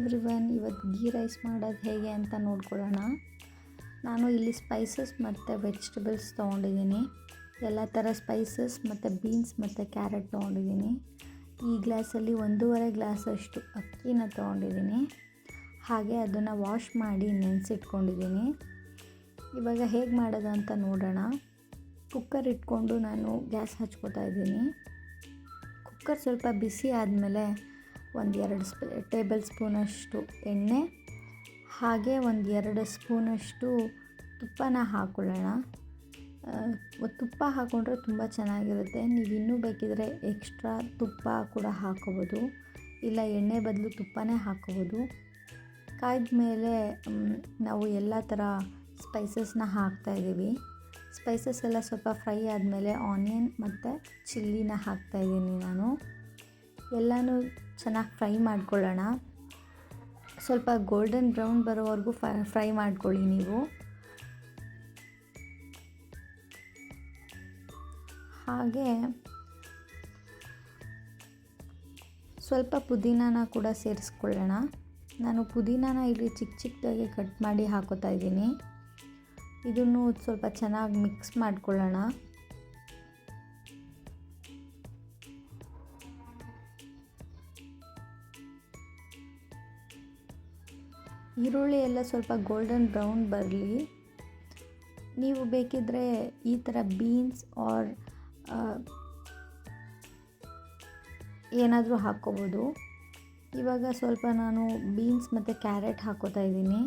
Everyone, ಇವತ್ತು ghee rice ಮಾಡೋದು ಹೇಗೆ ಅಂತ ನೋಡ್ಕೊಳ್ಳೋಣ. ನಾನು ಇಲ್ಲಿ ಸ್ಪೈಸಸ್ ಮತ್ತು ವೆಜಿಟೇಬಲ್ಸ್ ತೊಗೊಂಡಿದ್ದೀನಿ. ಎಲ್ಲ ಥರ ಸ್ಪೈಸಸ್ ಮತ್ತು ಬೀನ್ಸ್ ಮತ್ತು ಕ್ಯಾರೆಟ್ ತೊಗೊಂಡಿದ್ದೀನಿ. ಈ ಗ್ಲಾಸಲ್ಲಿ 1.5 ಗ್ಲಾಸಷ್ಟು ಅಕ್ಕಿನ ತೊಗೊಂಡಿದ್ದೀನಿ. ಹಾಗೆ ಅದನ್ನು ವಾಶ್ ಮಾಡಿ ನೆನೆಸಿಟ್ಕೊಂಡಿದ್ದೀನಿ. ಇವಾಗ ಹೇಗೆ ಮಾಡೋದು ಅಂತ ನೋಡೋಣ. ಕುಕ್ಕರ್ ಇಟ್ಕೊಂಡು ನಾನು ಗ್ಯಾಸ್ ಹಚ್ಕೋತಾ ಇದ್ದೀನಿ. ಕುಕ್ಕರ್ ಸ್ವಲ್ಪ ಬಿಸಿ ಆದಮೇಲೆ 1-2 ಟೇಬಲ್ ಸ್ಪೂನಷ್ಟು ಎಣ್ಣೆ ಹಾಗೆ 1-2 ಸ್ಪೂನಷ್ಟು ತುಪ್ಪನ ಹಾಕ್ಕೊಳ್ಳೋಣ. ತುಪ್ಪ ಹಾಕ್ಕೊಂಡ್ರೆ ತುಂಬ ಚೆನ್ನಾಗಿರುತ್ತೆ. ನೀವು ಇನ್ನೂ ಬೇಕಿದ್ರೆ ಎಕ್ಸ್ಟ್ರಾ ತುಪ್ಪ ಕೂಡ ಹಾಕ್ಕೋಬೋದು, ಇಲ್ಲ ಎಣ್ಣೆ ಬದಲು ತುಪ್ಪನೇ ಹಾಕ್ಕೋಬೋದು. ಕಾಯ್ದ ಮೇಲೆ ನಾವು ಎಲ್ಲ ಥರ ಸ್ಪೈಸಸ್ನ ಹಾಕ್ತಾಯಿದ್ದೀವಿ. ಸ್ಪೈಸಸ್ ಎಲ್ಲ ಸ್ವಲ್ಪ ಫ್ರೈ ಆದಮೇಲೆ ಆನಿಯನ್ ಮತ್ತು ಚಿಲ್ಲಿನ ಹಾಕ್ತಾಯಿದ್ದೀನಿ ನಾನು. ಎಲ್ಲನೂ ಚೆನ್ನಾಗಿ ಫ್ರೈ ಮಾಡ್ಕೊಳ್ಳೋಣ. ಸ್ವಲ್ಪ ಗೋಲ್ಡನ್ ಬ್ರೌನ್ ಬರೋವರೆಗೂ ಫ್ರೈ ಮಾಡ್ಕೊಳ್ಳಿ ನೀವು. ಹಾಗೆ ಸ್ವಲ್ಪ ಪುದೀನಾನ ಕೂಡ ಸೇರಿಸ್ಕೊಳ್ಳೋಣ. ನಾನು ಪುದೀನಾನ ಇಲ್ಲಿ ಚಿಕ್ಕ ಚಿಕ್ಕದಾಗಿ ಕಟ್ ಮಾಡಿ ಹಾಕೋತಾ ಇದ್ದೀನಿ. ಇದನ್ನು ಸ್ವಲ್ಪ ಚೆನ್ನಾಗಿ ಮಿಕ್ಸ್ ಮಾಡ್ಕೊಳ್ಳೋಣ. ಈರುಳ್ಳಿ ಎಲ್ಲ ಸ್ವಲ್ಪ ಗೋಲ್ಡನ್ ಬ್ರೌನ್ ಬರಲಿ. ನೀವು ಬೇಕಿದ್ದರೆ ಈ ಥರ ಬೀನ್ಸ್ ಆರ್ ಏನಾದರೂ ಹಾಕ್ಕೋಬೋದು. ಇವಾಗ ಸ್ವಲ್ಪ ನಾನು ಬೀನ್ಸ್ ಮತ್ತು ಕ್ಯಾರೆಟ್ ಹಾಕ್ಕೋತಾ ಇದ್ದೀನಿ.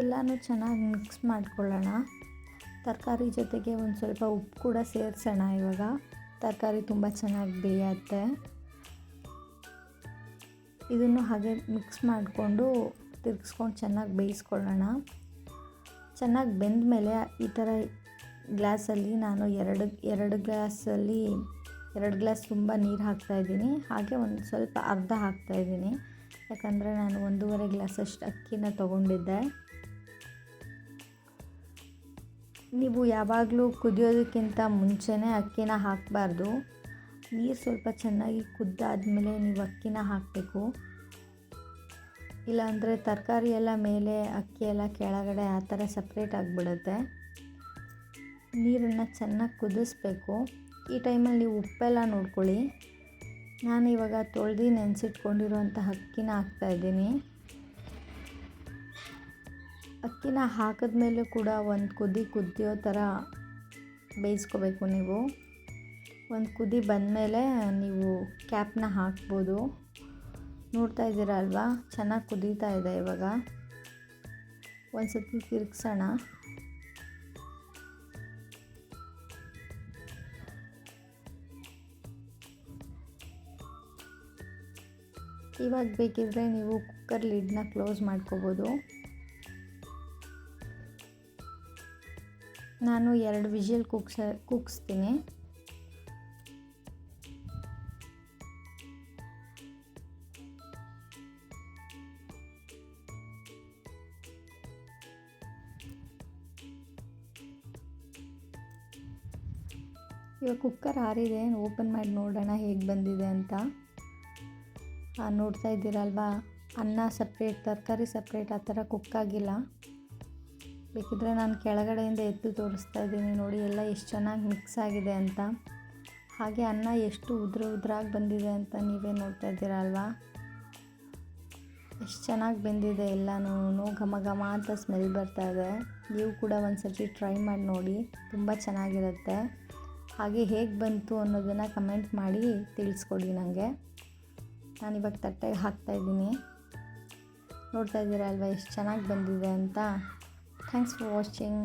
ಎಲ್ಲನೂ ಚೆನ್ನಾಗಿ ಮಿಕ್ಸ್ ಮಾಡ್ಕೊಳ್ಳೋಣ. ತರಕಾರಿ ಜೊತೆಗೆ ಒಂದು ಸ್ವಲ್ಪ ಉಪ್ಪು ಕೂಡ ಸೇರಿಸೋಣ. ಇವಾಗ ತರಕಾರಿ ತುಂಬ ಚೆನ್ನಾಗಿ ಬೇಯುತ್ತೆ. ಇದನ್ನು ಹಾಗೆ ಮಿಕ್ಸ್ ಮಾಡಿಕೊಂಡು ತಿರುಗಿಸ್ಕೊಂಡು ಚೆನ್ನಾಗಿ ಬೇಯಿಸ್ಕೊಳ್ಳೋಣ. ಚೆನ್ನಾಗಿ ಬೆಂದ ಮೇಲೆ ಈ ಥರ ಗ್ಲಾಸಲ್ಲಿ ನಾನು ಎರಡು ಗ್ಲಾಸ್ ತುಂಬ ನೀರು ಹಾಕ್ತಾಯಿದ್ದೀನಿ. ಹಾಗೆ ಒಂದು ಸ್ವಲ್ಪ ಅರ್ಧ ಹಾಕ್ತಾಯಿದ್ದೀನಿ, ಯಾಕಂದರೆ ನಾನು 1.5 ಗ್ಲಾಸಷ್ಟು ಅಕ್ಕಿನ ತೊಗೊಂಡಿದ್ದೆ. ನೀವು ಯಾವಾಗಲೂ ಕುದಿಯೋದಕ್ಕಿಂತ ಮುಂಚೆನೇ ಅಕ್ಕಿನ ಹಾಕಬಾರ್ದು. ನೀರು ಸ್ವಲ್ಪ ಚೆನ್ನಾಗಿ ಕುದ್ದಾದಮೇಲೆ ನೀವು ಅಕ್ಕಿನ ಹಾಕಬೇಕು. ಇಲ್ಲಾಂದರೆ ತರಕಾರಿ ಎಲ್ಲ ಮೇಲೆ ಅಕ್ಕಿ ಎಲ್ಲ ಕೆಳಗಡೆ ಆ ಥರ ಸಪ್ರೇಟ್ ಆಗಿಬಿಡುತ್ತೆ. ನೀರನ್ನು ಚೆನ್ನಾಗಿ ಕುದಿಸ್ಬೇಕು. ಈ ಟೈಮಲ್ಲಿ ನೀವು ಉಪ್ಪೆಲ್ಲ ನೋಡ್ಕೊಳ್ಳಿ. ನಾನು ಇವಾಗ ತೊಳೆದು ನೆನೆಸಿಟ್ಕೊಂಡಿರೋಂಥ ಅಕ್ಕಿನ ಹಾಕ್ತಾಯಿದ್ದೀನಿ. ಅಕ್ಕಿನ ಹಾಕಿದ್ಮೇಲೆ ಕೂಡ ಒಂದು ಕುದಿಯೋ ಥರ ಬೇಯಿಸ್ಕೋಬೇಕು ನೀವು. ಒಂದು ಕುದಿ ಬಂದಮೇಲೆ ನೀವು ಕ್ಯಾಪ್ನ ಹಾಕ್ಬೋದು. ನೋಡ್ತಾ ಇದ್ದೀರಾ ಅಲ್ವಾ, ಚೆನ್ನಾಗಿ ಕುದೀತಾ ಇದೆ. ಇವಾಗ ಒಂದು ಸತಿ ತಿರುಗಿಸೋಣ. ಇವಾಗ ಬೇಕಿದ್ರೆ ನೀವು ಕುಕ್ಕರ್ ಲಿಡ್ನ ಕ್ಲೋಸ್ ಮಾಡ್ಕೋಬೋದು. ನಾನು 2 ವಿಷಲ್ ಕೂಗಿಸ್ತೀನಿ. ಇವಾಗ ಕುಕ್ಕರ್ ಆರಿದೆ. ಓಪನ್ ಮಾಡಿ ನೋಡೋಣ ಹೇಗೆ ಬಂದಿದೆ ಅಂತ. ನೋಡ್ತಾ ಇದ್ದೀರಲ್ವಾ, ಅನ್ನ ಸಪ್ರೇಟ್ ತರಕಾರಿ ಸಪ್ರೇಟ್ ಆ ಥರ ಕುಕ್ಕಾಗಿಲ್ಲ. ಬೇಕಿದ್ರೆ ನಾನು ಕೆಳಗಡೆಯಿಂದ ಎತ್ತು ತೋರಿಸ್ತಾ ಇದ್ದೀನಿ. ನೋಡಿ ಎಲ್ಲ ಎಷ್ಟು ಚೆನ್ನಾಗಿ ಮಿಕ್ಸ್ ಆಗಿದೆ ಅಂತ. ಹಾಗೆ ಅನ್ನ ಎಷ್ಟು ಉದ್ರಾಗಿ ಬಂದಿದೆ ಅಂತ ನೀವೇ ನೋಡ್ತಾ ಇದ್ದೀರಲ್ವಾ. ಎಷ್ಟು ಚೆನ್ನಾಗಿ ಬೆಂದಿದೆ ಎಲ್ಲನೂ. ಘಮ ಘಮ ಅಂತ ಸ್ಮೆಲ್ ಬರ್ತಾ ಇದೆ. ನೀವು ಕೂಡ ಒಂದು ಸರ್ತಿ ಟ್ರೈ ಮಾಡಿ ನೋಡಿ, ತುಂಬ ಚೆನ್ನಾಗಿರುತ್ತೆ. ಹಾಗೆ ಹೇಗೆ ಬಂತು ಅನ್ನೋದನ್ನು ಕಮೆಂಟ್ ಮಾಡಿ ತಿಳಿಸ್ಕೊಡಿ ನನಗೆ. ನಾನಿವಾಗ ತಟ್ಟೆಗೆ ಹಾಕ್ತಾಯಿದ್ದೀನಿ. ನೋಡ್ತಾ ಇದ್ದೀರಾ ಅಲ್ವಾ ಎಷ್ಟು ಚೆನ್ನಾಗಿ ಬಂದಿದೆ ಅಂತ. Thanks for watching.